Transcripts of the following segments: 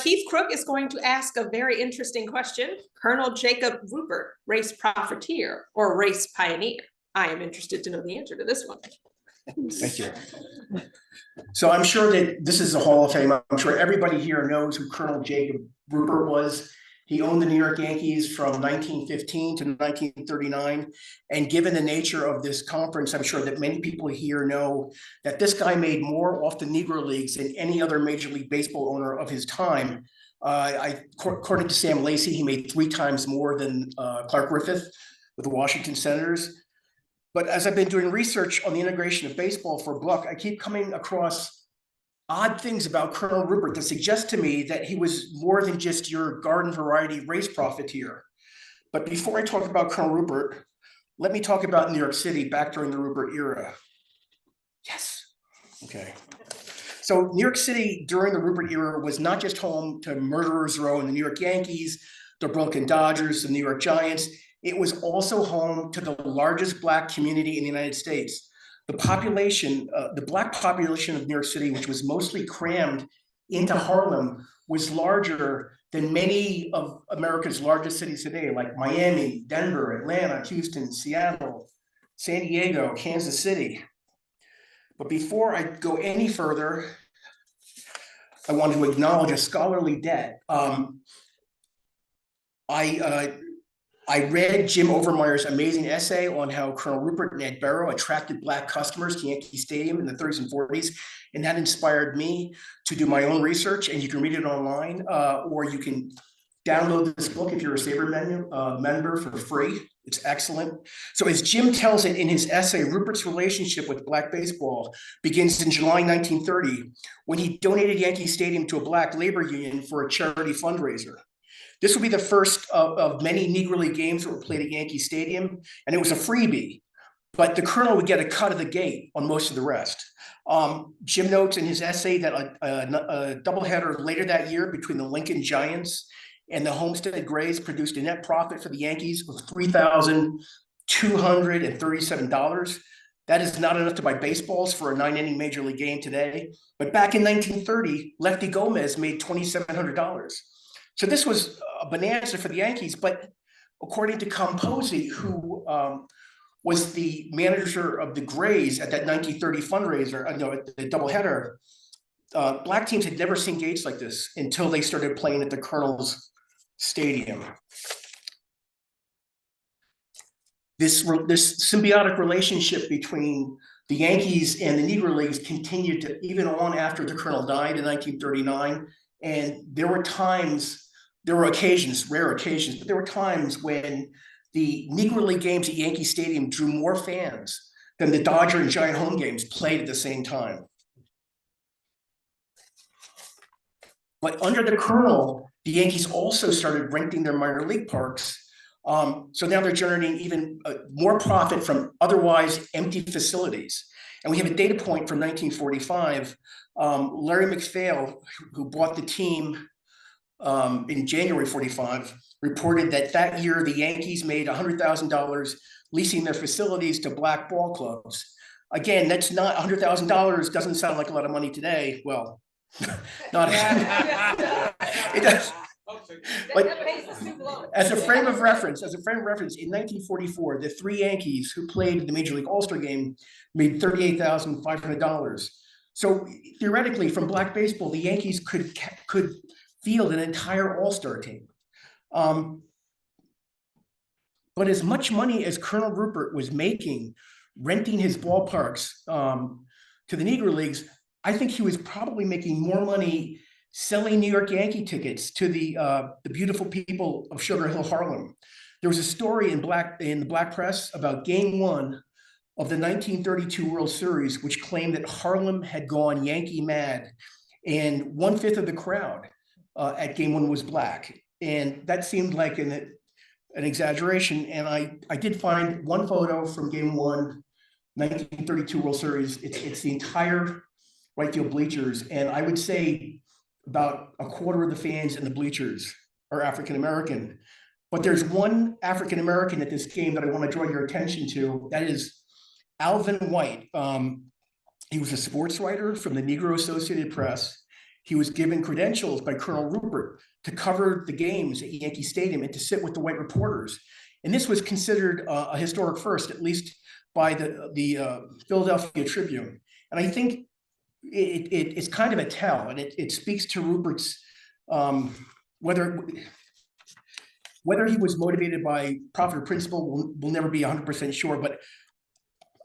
Keith Crook is going to ask a very interesting question. Colonel Jacob Ruppert, race profiteer or race pioneer? I am interested to know the answer to this one. Thank you. So I'm sure that this is a Hall of Fame. I'm sure everybody here knows who Colonel Jacob Ruppert was. He owned the New York Yankees from 1915 to 1939. And given the nature of this conference, I'm sure that many people here know that this guy made more off the Negro Leagues than any other Major League Baseball owner of his time. According to Sam Lacey, he made 3 times more than Clark Griffith with the Washington Senators. But as I've been doing research on the integration of baseball for a book, I keep coming across odd things about Colonel Ruppert that suggest to me that he was more than just your garden variety race profiteer. But before I talk about Colonel Ruppert, let me talk about New York City back during the Ruppert era. Yes. Okay. So New York City during the Ruppert era was not just home to Murderers Row and the New York Yankees, the Brooklyn Dodgers, the New York Giants. It was also home to the largest Black community in the United States. The population, the Black population of New York City, which was mostly crammed into Harlem, was larger than many of America's largest cities today, like Miami, Denver, Atlanta, Houston, Seattle, San Diego, Kansas City. But before I go any further, I want to acknowledge a scholarly debt. I read Jim Overmeyer's amazing essay on how Colonel Ruppert and Ed Barrow attracted Black customers to Yankee Stadium in the 30s and 40s, and that inspired me to do my own research. And you can read it online, or you can download this book if you're a SABR member for free. It's excellent. So as Jim tells it in his essay, Ruppert's relationship with Black baseball begins in July 1930, when he donated Yankee Stadium to a Black labor union for a charity fundraiser. This would be the first of many Negro League games that were played at Yankee Stadium, and it was a freebie, but the Colonel would get a cut of the gate on most of the rest. Jim notes in his essay that a doubleheader later that year between the Lincoln Giants and the Homestead Grays produced a net profit for the Yankees of $3,237. That is not enough to buy baseballs for a 9-inning Major League game today, but back in 1930, Lefty Gomez made $2,700. So this was a bonanza for the Yankees, but according to Composi, who was the manager of the Grays at that 1930 fundraiser, at the doubleheader, Black teams had never seen gates like this until they started playing at the Colonel's Stadium. This symbiotic relationship between the Yankees and the Negro Leagues continued to even on after the Colonel died in 1939. And there were occasions, rare occasions, but there were times when the Negro League games at Yankee Stadium drew more fans than the Dodger and Giant home games played at the same time. But under the Colonel, the Yankees also started renting their minor league parks. So now they're generating even more profit from otherwise empty facilities. And we have a data point from 1945. Larry McPhail, who bought the team in January 45, reported that year the Yankees made $100,000 leasing their facilities to Black ball clubs. Again, that's not $100,000. Doesn't sound like a lot of money today. Well, not it does. But as a frame of reference, in 1944, the 3 Yankees who played the Major League All-Star game made $38,500. So theoretically, from Black baseball, the Yankees could field an entire all-star team. But as much money as Colonel Ruppert was making renting his ballparks to the Negro Leagues, I think he was probably making more money selling New York Yankee tickets to the beautiful people of Sugar Hill, Harlem. There was a story in the Black press about Game 1 of the 1932 World Series, which claimed that Harlem had gone Yankee mad, and 1/5 of the crowd at Game 1 was Black. And that seemed like an exaggeration. And I did find one photo from Game 1, 1932 World Series. It's the entire right field bleachers. And I would say about a quarter of the fans in the bleachers are African-American. But there's one African-American at this game that I want to draw your attention to. That is Alvin White. He was a sports writer from the Negro Associated Press. he was given credentials by Colonel Ruppert to cover the games at Yankee Stadium and to sit with the white reporters. And this was considered a historic first, at least by the Philadelphia Tribune. And I think it's kind of a tell, and it speaks to Ruppert's whether he was motivated by profit or principle, we'll never be 100% sure, but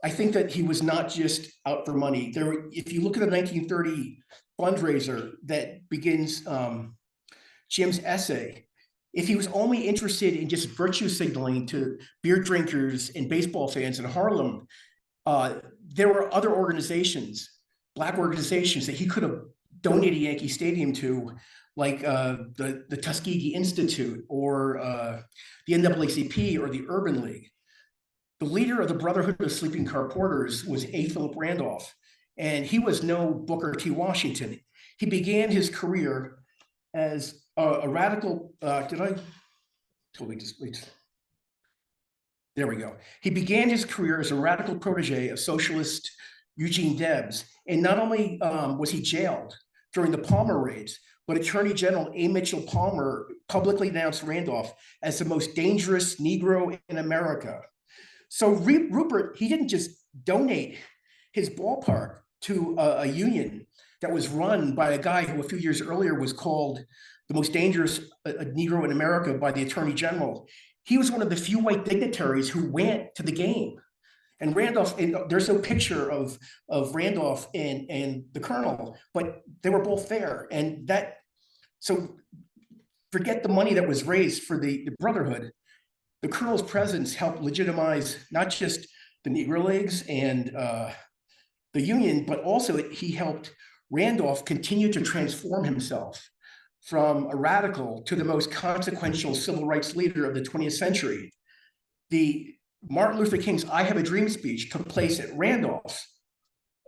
I think that he was not just out for money. If you look at the 1930 fundraiser that begins Jim's essay, if he was only interested in just virtue signaling to beer drinkers and baseball fans in Harlem, there were other organizations, Black organizations, that he could have donated Yankee Stadium to, like the Tuskegee Institute or the NAACP or the Urban League. The leader of the Brotherhood of Sleeping Car Porters was A. Philip Randolph, and he was no Booker T. Washington. He began his career as a radical, there we go. He began his career as a radical protege of socialist Eugene Debs. And not only was he jailed during the Palmer raids, but Attorney General A. Mitchell Palmer publicly announced Randolph as the most dangerous Negro in America. So Ruppert, he didn't just donate his ballpark to a union that was run by a guy who a few years earlier was called the most dangerous Negro in America by the Attorney General. He was one of the few white dignitaries who went to the game. And Randolph, and there's no picture of Randolph and the Colonel, but they were both there. And so forget the money that was raised for the Brotherhood. The Colonel's presence helped legitimize not just the Negro Leagues and the Union, but also he helped Randolph continue to transform himself from a radical to the most consequential civil rights leader of the 20th century. The Martin Luther King's I Have a Dream speech took place at Randolph's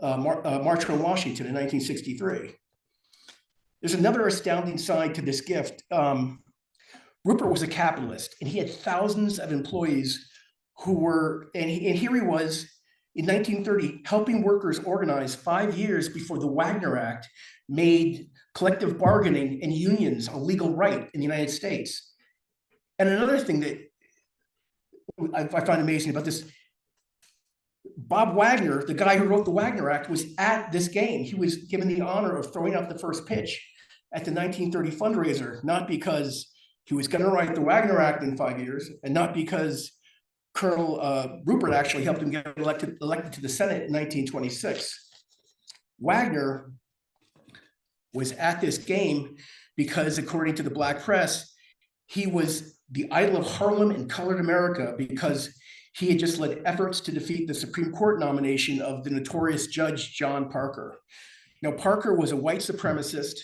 March on Washington in 1963. There's another astounding side to this gift. Ruppert was a capitalist, and he had thousands of employees who were, and here he was in 1930, helping workers organize 5 years before the Wagner Act made collective bargaining and unions a legal right in the United States. And another thing that I find amazing about this, Bob Wagner, the guy who wrote the Wagner Act, was at this game. He was given the honor of throwing out the first pitch at the 1930 fundraiser, not because he was going to write the Wagner Act in 5 years, and not because Colonel Ruppert actually helped him get elected to the Senate in 1926. Wagner was at this game because, according to the Black press, he was the idol of Harlem and colored America because he had just led efforts to defeat the Supreme Court nomination of the notorious Judge John Parker. Now, Parker was a white supremacist.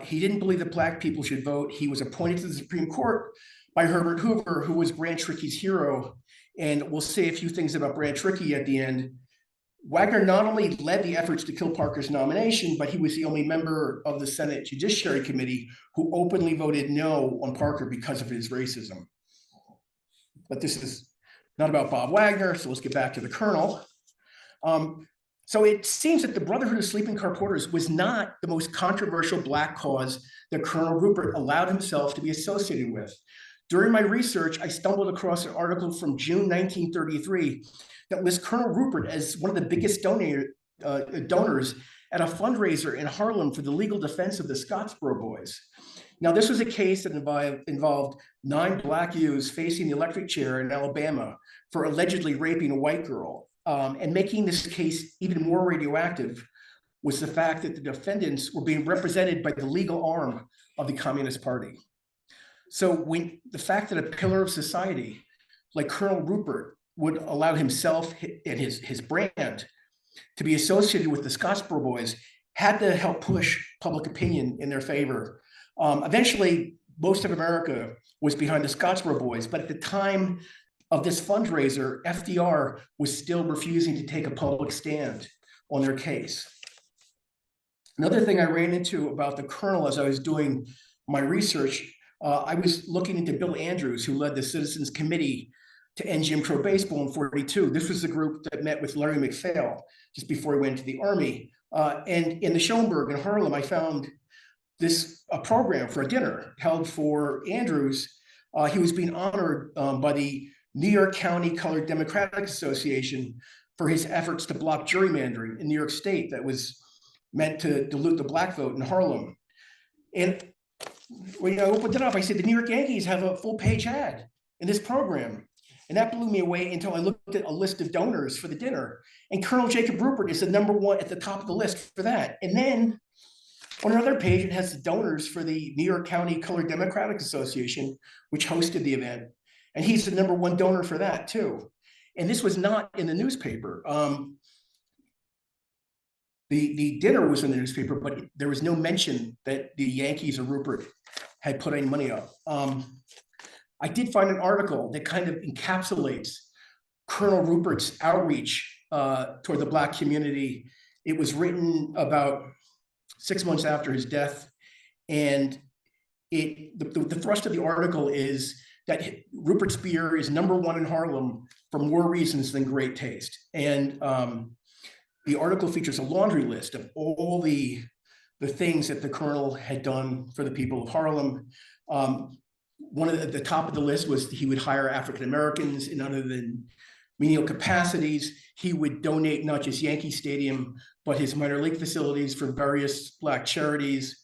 He didn't believe that Black people should vote. He was appointed to the Supreme Court by Herbert Hoover, who was Branch Rickey's hero. And we'll say a few things about Branch Rickey at the end. Wagner not only led the efforts to kill Parker's nomination, but he was the only member of the Senate Judiciary Committee who openly voted no on Parker because of his racism. But this is not about Bob Wagner, so let's get back to the Colonel. So it seems that the Brotherhood of Sleeping Car Porters was not the most controversial Black cause that Colonel Ruppert allowed himself to be associated with. During my research, I stumbled across an article from June 1933 that lists Colonel Ruppert as one of the biggest donors at a fundraiser in Harlem for the legal defense of the Scottsboro Boys. Now, this was a case that involved 9 Black youths facing the electric chair in Alabama for allegedly raping a white girl. And making this case even more radioactive was the fact that the defendants were being represented by the legal arm of the Communist Party. So when the fact that a pillar of society like Colonel Ruppert would allow himself and his brand to be associated with the Scottsboro Boys had to help push public opinion in their favor. Eventually, most of America was behind the Scottsboro Boys, but at the time of this fundraiser, FDR was still refusing to take a public stand on their case. Another thing I ran into about the Colonel as I was doing my research, I was looking into Bill Andrews, who led the Citizens Committee to end Jim Crow baseball in '42. This was the group that met with Larry McPhail just before he went to the Army. And in the Schoenberg in Harlem, I found this a program for a dinner held for Andrews. He was being honored by the New York County Colored Democratic Association for his efforts to block gerrymandering in New York State that was meant to dilute the black vote in Harlem. And when I opened it up, I said, the New York Yankees have a full-page ad in this program. And that blew me away until I looked at a list of donors for the dinner. And Colonel Jacob Ruppert is the #1 at the top of the list for that. And then on another page, it has the donors for the New York County Colored Democratic Association, which hosted the event. And he's the #1 donor for that too. And this was not in the newspaper. The dinner was in the newspaper, but there was no mention that the Yankees or Ruppert had put any money up. I did find an article that kind of encapsulates Colonel Ruppert's outreach toward the Black community. It was written about 6 months after his death. And the thrust of the article is that Ruppert beer is #1 in Harlem for more reasons than great taste. And the article features a laundry list of all the things that the Colonel had done for the people of Harlem. One of the top of the list was he would hire African Americans in other than menial capacities. He would donate not just Yankee Stadium, but his minor league facilities for various Black charities.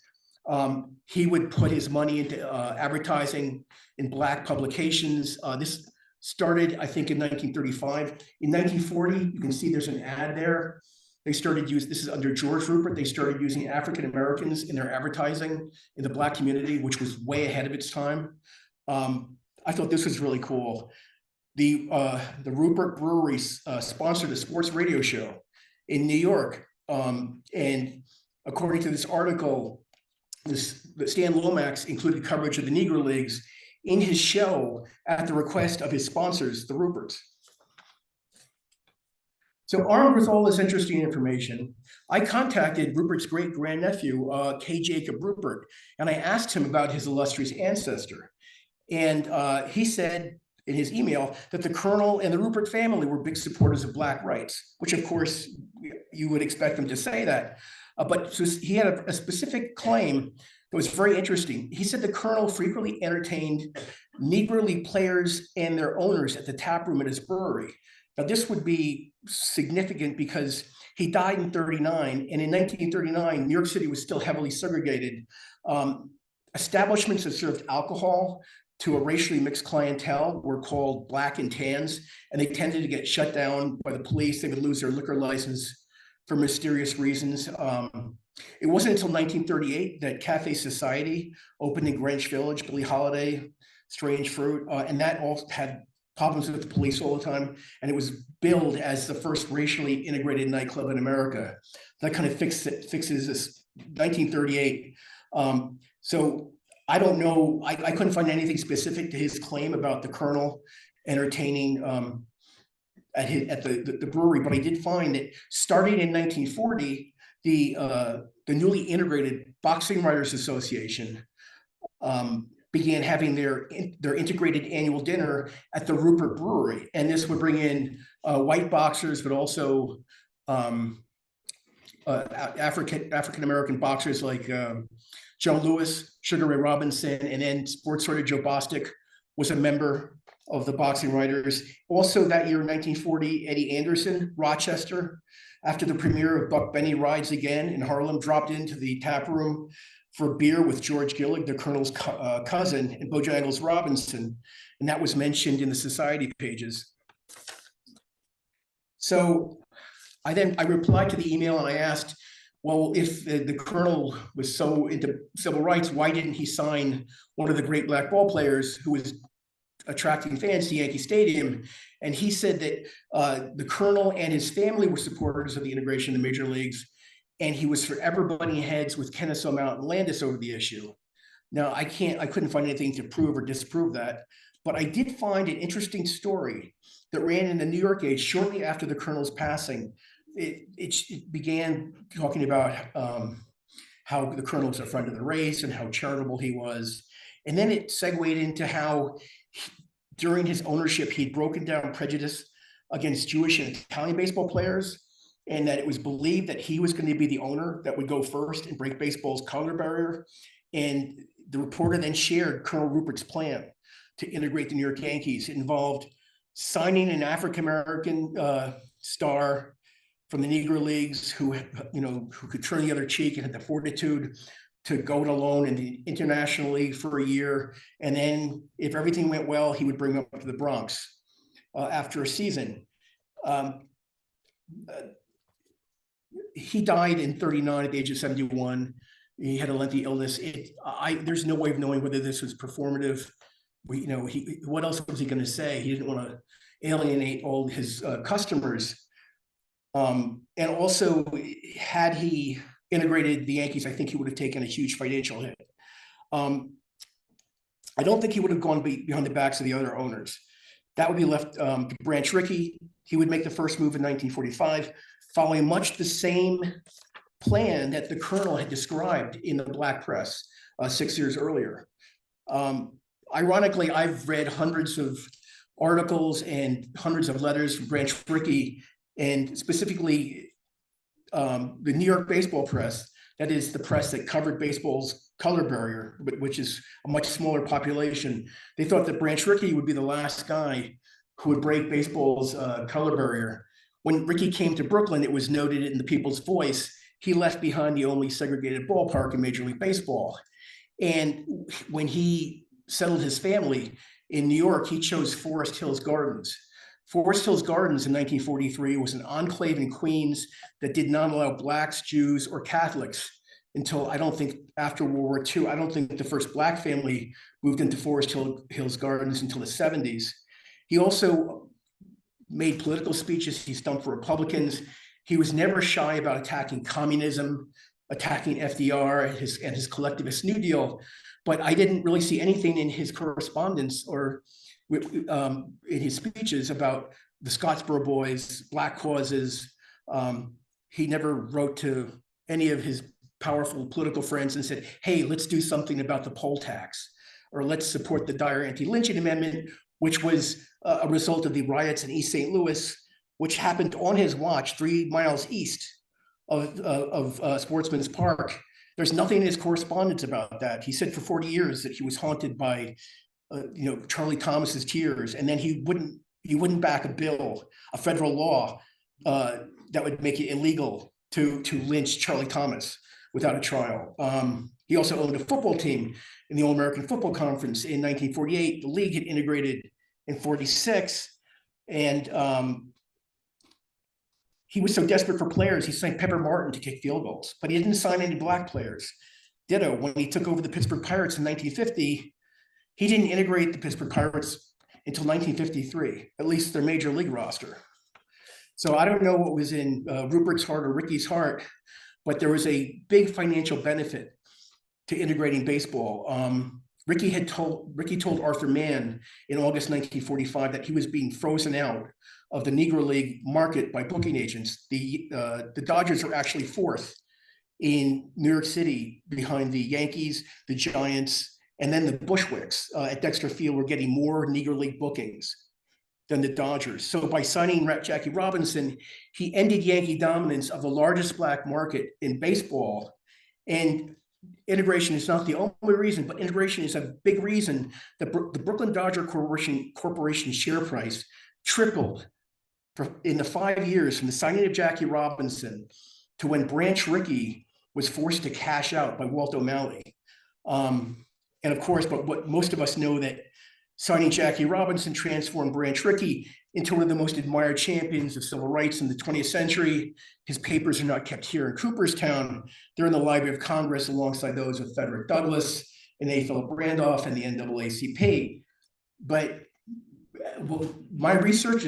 He would put his money into advertising in Black publications. This started, I think, in 1935. In 1940, you can see there's an ad there. They started using, this is under George Ruppert, they started using African Americans in their advertising in the Black community, which was way ahead of its time. I thought this was really cool. The Ruppert Brewery sponsored a sports radio show in New York. And according to this article, Stan Lomax included coverage of the Negro Leagues in his show at the request of his sponsors, the Rupperts. So armed with all this interesting information, I contacted Ruppert's great-grandnephew, K. Jacob Ruppert, and I asked him about his illustrious ancestor. And he said in his email that the Colonel and the Ruppert family were big supporters of Black rights, which of course you would expect them to say that. But so he had a specific claim that was very interesting. He said the Colonel frequently entertained Negro League players and their owners at the tap room at his brewery. Now this would be significant because he died in '39, and in 1939, New York City was still heavily segregated. Establishments that served alcohol to a racially mixed clientele were called Black and Tans, and they tended to get shut down by the police. They would lose their liquor license for mysterious reasons. It wasn't until 1938 that Cafe Society opened in Greenwich Village, Billie Holiday, Strange Fruit, and that all had problems with the police all the time. And it was billed as the first racially integrated nightclub in America. That kind of fixes this 1938. So I don't know, I couldn't find anything specific to his claim about the Colonel entertaining at the brewery, but I did find that starting in 1940, the newly integrated Boxing Writers Association began having their integrated annual dinner at the Ruppert Brewery, and this would bring in white boxers, but also African American boxers like Joe Louis, Sugar Ray Robinson, and then sports writer Joe Bostic was a member of the Boxing Writers. Also that year, 1940, Eddie Anderson, Rochester, after the premiere of Buck Benny Rides Again in Harlem, dropped into the tap room for beer with George Gillig, the Colonel's cousin, and Bojangles Robinson, and that was mentioned in the society pages. So I replied to the email and I asked, well, if the Colonel was so into civil rights, why didn't he sign one of the great Black ball players who was attracting fans to Yankee Stadium? And he said that the Colonel and his family were supporters of the integration of the major leagues, and he was forever butting heads with Kennesaw Mountain Landis over the issue. Now, I couldn't find anything to prove or disprove that, but I did find an interesting story that ran in the New York Age shortly after the Colonel's passing. It began talking about how the Colonel was a friend of the race and how charitable he was. And then it segued into how during his ownership, he'd broken down prejudice against Jewish and Italian baseball players. and that it was believed that he was going to be the owner that would go first and break baseball's color barrier. And the reporter then shared Colonel Ruppert's plan to integrate the New York Yankees. It involved signing an African-American star from the Negro leagues who could turn the other cheek and had the fortitude to go it alone in the International League for a year. And then if everything went well, he would bring him up to the Bronx after a season. He died in 39 at the age of 71. He had a lengthy illness. There's no way of knowing whether this was performative. What else was he going to say? He didn't want to alienate all his customers. And also, had he integrated the Yankees, I think he would have taken a huge financial hit. I don't think he would have gone behind the backs of the other owners. That would be left to Branch Rickey. He would make the first move in 1945, following much the same plan that the Colonel had described in the Black Press 6 years earlier. Ironically, I've read hundreds of articles and hundreds of letters from Branch Rickey, and specifically the New York baseball press, that is the press that covered baseball's color barrier, which is a much smaller population. They thought that Branch Rickey would be the last guy who would break baseball's color barrier. When Rickey came to Brooklyn, it was noted in the People's Voice, he left behind the only segregated ballpark in Major League Baseball. And when he settled his family in New York, he chose Forest Hills Gardens. Forest Hills Gardens in 1943 was an enclave in Queens that did not allow Blacks, Jews, or Catholics until, I don't think, after World War II. I don't think the first Black family moved into Forest Hills Gardens until the 70s. He also made political speeches. He stumped for Republicans. He was never shy about attacking communism, attacking FDR and his collectivist New Deal. But I didn't really see anything in his correspondence or in his speeches about the Scottsboro Boys, Black causes. He never wrote to any of his powerful political friends and said, hey, let's do something about the poll tax, or let's support the Dyer anti-lynching amendment, which was a result of the riots in East St. Louis, which happened on his watch 3 miles east of Sportsman's Park. There's nothing in his correspondence about that. He said for 40 years that he was haunted by Charlie Thomas's tears, and then he wouldn't back a bill, a federal law that would make it illegal to lynch Charlie Thomas without a trial. He also owned a football team in the All-American Football Conference in 1948. The league had integrated in 46, and he was so desperate for players, he signed Pepper Martin to kick field goals, but he didn't sign any Black players. Ditto, when he took over the Pittsburgh Pirates in 1950, he didn't integrate the Pittsburgh Pirates until 1953, at least their major league roster. So I don't know what was in Ruppert's heart or Rickey's heart, but there was a big financial benefit to integrating baseball. Rickey told Arthur Mann in August 1945 that he was being frozen out of the Negro League market by booking agents. The Dodgers are actually fourth in New York City behind the Yankees, the Giants, and then the Bushwicks at Dexter Field were getting more Negro League bookings than the Dodgers. So by signing Jackie Robinson, he ended Yankee dominance of the largest Black market in baseball. And integration is not the only reason, but integration is a big reason that the Brooklyn Dodger Corporation share price tripled in the 5 years from the signing of Jackie Robinson to when Branch Rickey was forced to cash out by Walt O'Malley. And of course, but what most of us know, that signing Jackie Robinson transformed Branch Rickey into one of the most admired champions of civil rights in the 20th century. His papers are not kept here in Cooperstown. They're in the Library of Congress alongside those of Frederick Douglass and A. Philip Randolph and the NAACP. But my research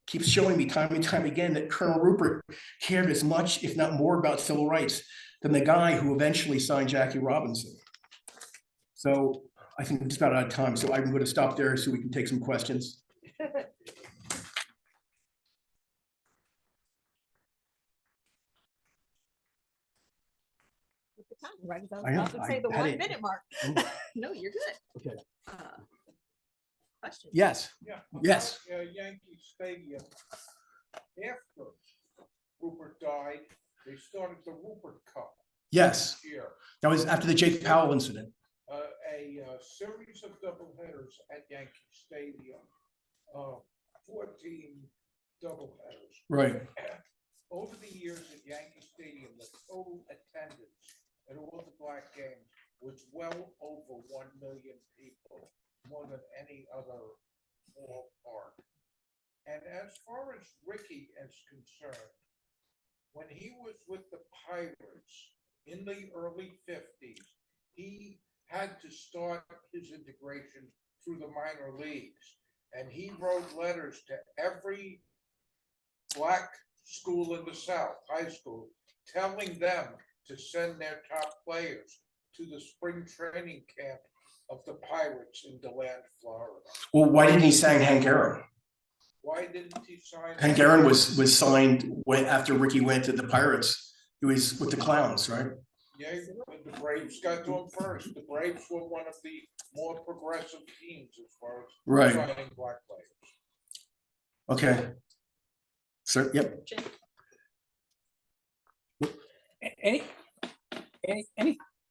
keeps showing me time and time again that Colonel Ruppert cared as much, if not more, about civil rights than the guy who eventually signed Jackie Robinson. So I think we're just about out of time, so I'm going to stop there so we can take some questions. Right, I was about to say the 1 minute mark. No, you're good. Okay. Question. Yes. Yeah. Yes. Yankee Stadium after Ruppert died, they started the Ruppert Cup Yes, this year. that was after the Jake Powell incident. A series of doubleheaders at Yankee Stadium, 14 doubleheaders. Right. Over the years at Yankee Stadium, the total attendance at all the black games was well over 1 million people, more than any other ballpark. And as far as Ricky is concerned, when he was with the Pirates in the early 50s, he had to start his integration through the minor leagues. And he wrote letters to every black school in the South, high school, telling them to send their top players to the spring training camp of the Pirates in DeLand, Florida. Well, why didn't he sign Hank Aaron? Why didn't he sign? Hank Aaron was signed after Ricky went to the Pirates. He was with the Clowns, right? Yeah, but the Braves got to him first. The Braves were one of the more progressive teams as far as Right. signing black players. Okay. Sir, yep. Jake?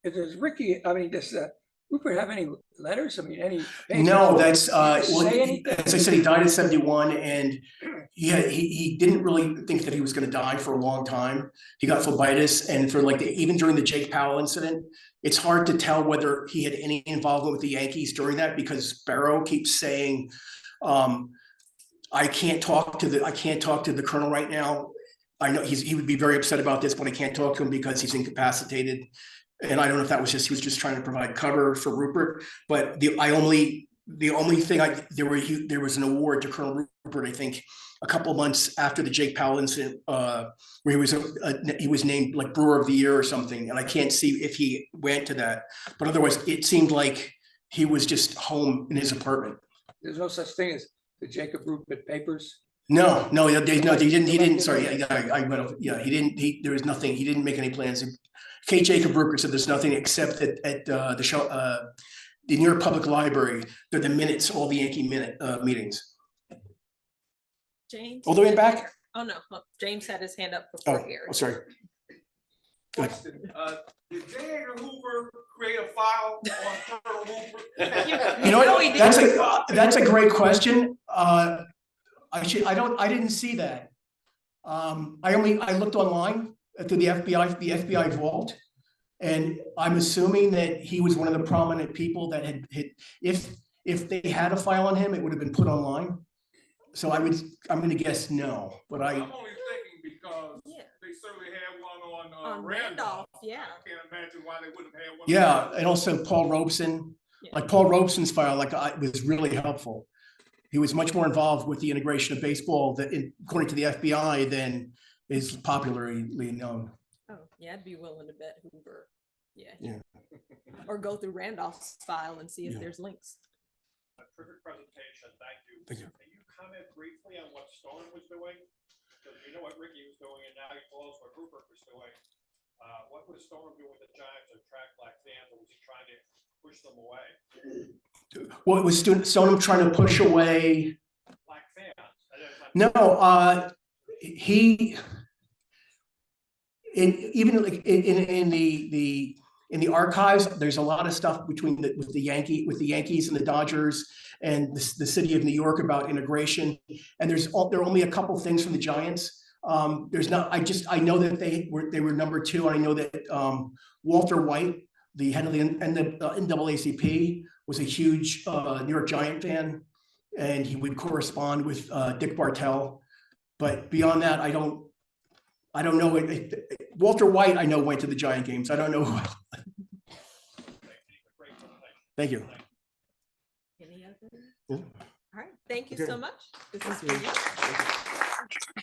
Does Ricky, I mean, does Ruppert have any letters? I mean, any? No, that's well, Say anything? as I said, he died at 71, and he didn't really think that he was going to die for a long time. He got phlebitis, and for like even during the Jake Powell incident, it's hard to tell whether he had any involvement with the Yankees during that, because Barrow keeps saying, I can't talk to the colonel right now. I know he would be very upset about this, but I can't talk to him because he's incapacitated. And I don't know if that was he was just trying to provide cover for Ruppert. But the only thing there was an award to Colonel Ruppert, I think, a couple of months after the Jake Powell incident, where he was named like Brewer of the Year or something. And I can't see if he went to that, but otherwise it seemed like he was just home in his apartment. There's no such thing as the Jacob Ruppert papers? No, they didn't. He didn't. Sorry, I went off. Yeah, he didn't. There was nothing. He didn't make any plans. K. Jacob Ruppert said there's nothing except that at the show, the New York Public Library, they're the minutes, all the Yankee meetings. James? All the way back? Oh, no, James had his hand up Oh, before Gary. sorry. Question, did J. Edgar Hoover create a file on Colonel Ruppert? You know No, he what? didn't. That's a great question. I didn't see that. I looked online through the FBI vault, and I'm assuming that he was one of the prominent people that had if they had a file on him, it would have been put online. So I'm going to guess no, but I'm only thinking because Yeah. they certainly had one On on Randolph, yeah. I can't imagine why they wouldn't have one. yeah, and also Paul Robeson, Yeah. like Paul Robeson's file, was really helpful. He was much more involved with the integration of baseball, according to the FBI, than is popularly known. Oh, yeah, I'd be willing to bet Hoover. Yeah. Yeah. Or go through Randolph's file and see if Yeah. there's links. A terrific presentation, thank you. Thank you. Can you comment briefly on what Storm was doing? Because we know what Ricky was doing, and now you told us what Ruppert was doing. What was Storm doing with the Giants to attract black fans, or was he trying to push them away? Well, it was Stoneham trying to push away. Black fans? No, he even like in the archives, there's a lot of stuff between with the Yankees and the Dodgers and the city of New York about integration. And there are only a couple things from the Giants. There's not. I know that they were number 2, and I know that Walter White, the head of the NAACP, was a huge New York Giant fan, and he would correspond with Dick Bartell. But beyond that, I don't know. Walter White, I know, went to the Giant games. I don't know who else. Thank you. Any other? Yeah. All right, thank you Okay. so much. This is Thank you. for you.